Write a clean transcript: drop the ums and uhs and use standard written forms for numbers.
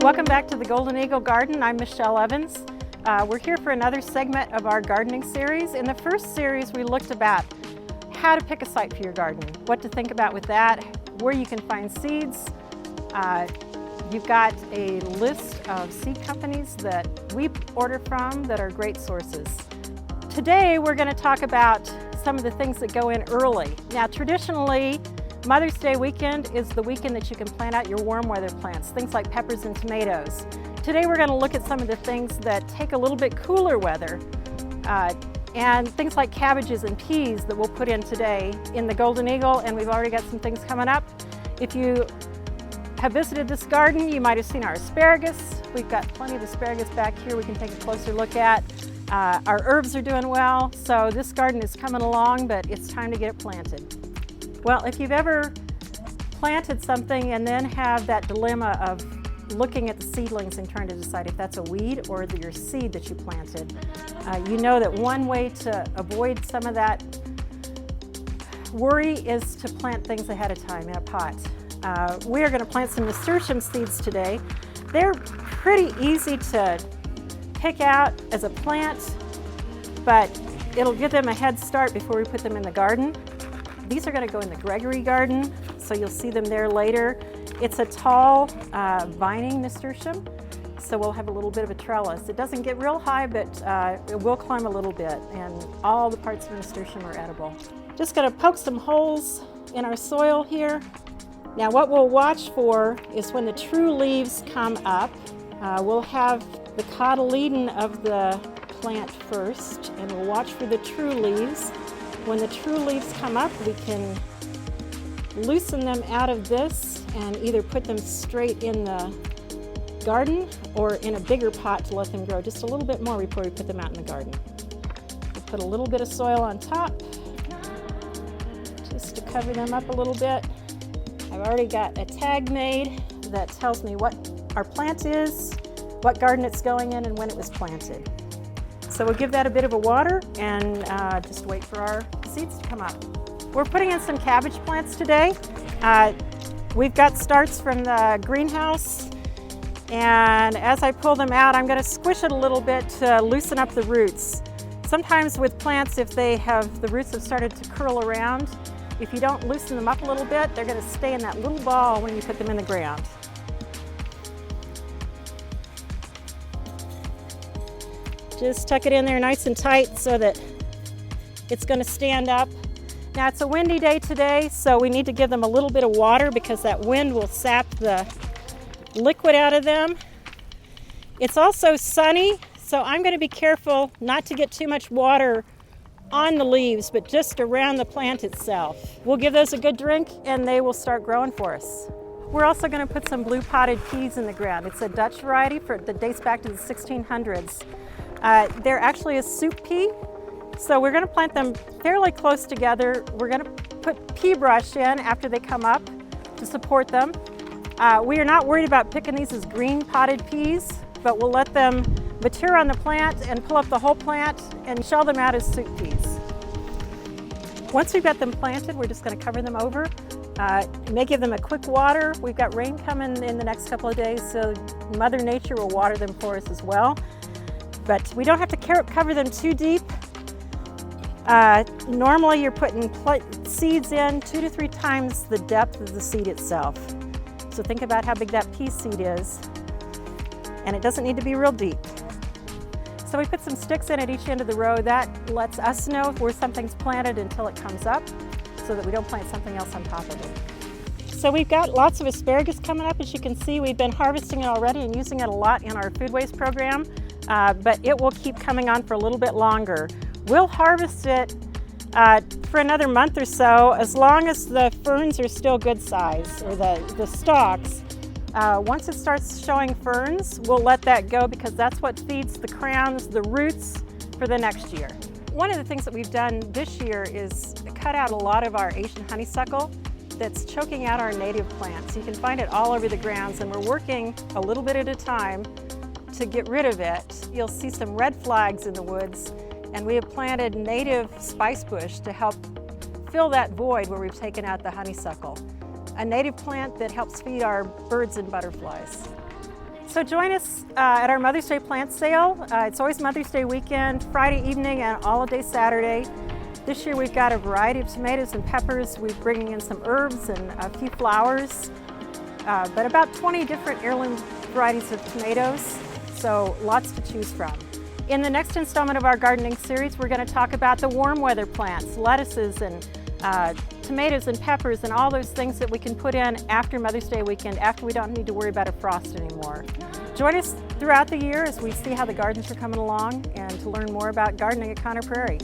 Welcome back to the Golden Eagle Garden. I'm Michelle Evans. We're here for another segment of our gardening series. In the first series, we looked about how to pick a site for your garden, what to think about with that, where you can find seeds. You've got a list of seed companies that we order from that are great sources. Today, we're going to talk about some of the things that go in early. Now, traditionally, Mother's Day weekend is the weekend that you can plant out your warm weather plants, things like peppers and tomatoes. Today we're going to look at some of the things that take a little bit cooler weather and things like cabbages and peas that we'll put in today in the Golden Eagle, and we've already got some things coming up. If you have visited this garden, you might have seen our asparagus. We've got plenty of asparagus back here we can take a closer look at. Our herbs are doing well, so this garden is coming along, but it's time to get it planted. Well, if you've ever planted something and then have that dilemma of looking at the seedlings and trying to decide if that's a weed or your seed that you planted, you know that one way to avoid some of that worry is to plant things ahead of time in a pot. We are going to plant some nasturtium seeds today. They're pretty easy to pick out as a plant, but it'll give them a head start before we put them in the garden. These are going to go in the Gregory garden, so you'll see them there later. It's a tall vining nasturtium, so we'll have a little bit of a trellis. It doesn't get real high, but it will climb a little bit, and all the parts of the nasturtium are edible. Just going to poke some holes in our soil here. Now what we'll watch for is when the true leaves come up. We'll have the cotyledon of the plant first, and we'll watch for the true leaves. When the true leaves come up, we can loosen them out of this and either put them straight in the garden or in a bigger pot to let them grow just a little bit more before we put them out in the garden. We'll put a little bit of soil on top just to cover them up a little bit. I've already got a tag made that tells me what our plant is, what garden it's going in, and when it was planted. So we'll give that a bit of a water and just wait for our seeds to come up. We're putting in some cabbage plants today. We've got starts from the greenhouse, and as I pull them out, I'm going to squish it a little bit to loosen up the roots. Sometimes with plants, if the roots have started to curl around, if you don't loosen them up a little bit, they're going to stay in that little ball when you put them in the ground. Just tuck it in there nice and tight so that it's going to stand up. Now it's a windy day today, so we need to give them a little bit of water because that wind will sap the liquid out of them. It's also sunny, so I'm going to be careful not to get too much water on the leaves, but just around the plant itself. We'll give those a good drink and they will start growing for us. We're also going to put some blue potted peas in the ground. It's a Dutch variety that dates back to the 1600s. They're actually a soup pea, so we're going to plant them fairly close together. We're going to put pea brush in after they come up to support them. We are not worried about picking these as green potted peas, but we'll let them mature on the plant and pull up the whole plant and shell them out as soup peas. Once we've got them planted, we're just going to cover them over. May give them a quick water. We've got rain coming in the next couple of days, so Mother Nature will water them for us as well. But we don't have to cover them too deep. Normally you're putting seeds in 2 to 3 times the depth of the seed itself. So think about how big that pea seed is. And it doesn't need to be real deep. So we put some sticks in at each end of the row. That lets us know where something's planted until it comes up, so that we don't plant something else on top of it. So we've got lots of asparagus coming up. As you can see, we've been harvesting it already and using it a lot in our food waste program. But it will keep coming on for a little bit longer. We'll harvest it for another month or so, as long as the ferns are still good size, or the stalks. Once it starts showing ferns, we'll let that go because that's what feeds the crowns, the roots, for the next year. One of the things that we've done this year is cut out a lot of our Asian honeysuckle that's choking out our native plants. You can find it all over the grounds, and we're working a little bit at a time to get rid of it. You'll see some red flags in the woods, and we have planted native spice bush to help fill that void where we've taken out the honeysuckle. A native plant that helps feed our birds and butterflies. So join us at our Mother's Day plant sale. It's always Mother's Day weekend, Friday evening and all day Saturday. This year we've got a variety of tomatoes and peppers. We're bringing in some herbs and a few flowers, but about 20 different heirloom varieties of tomatoes, so lots to choose from. In the next installment of our gardening series, we're going to talk about the warm weather plants, lettuces and tomatoes and peppers and all those things that we can put in after Mother's Day weekend, after we don't need to worry about a frost anymore. Join us throughout the year as we see how the gardens are coming along and to learn more about gardening at Prairie.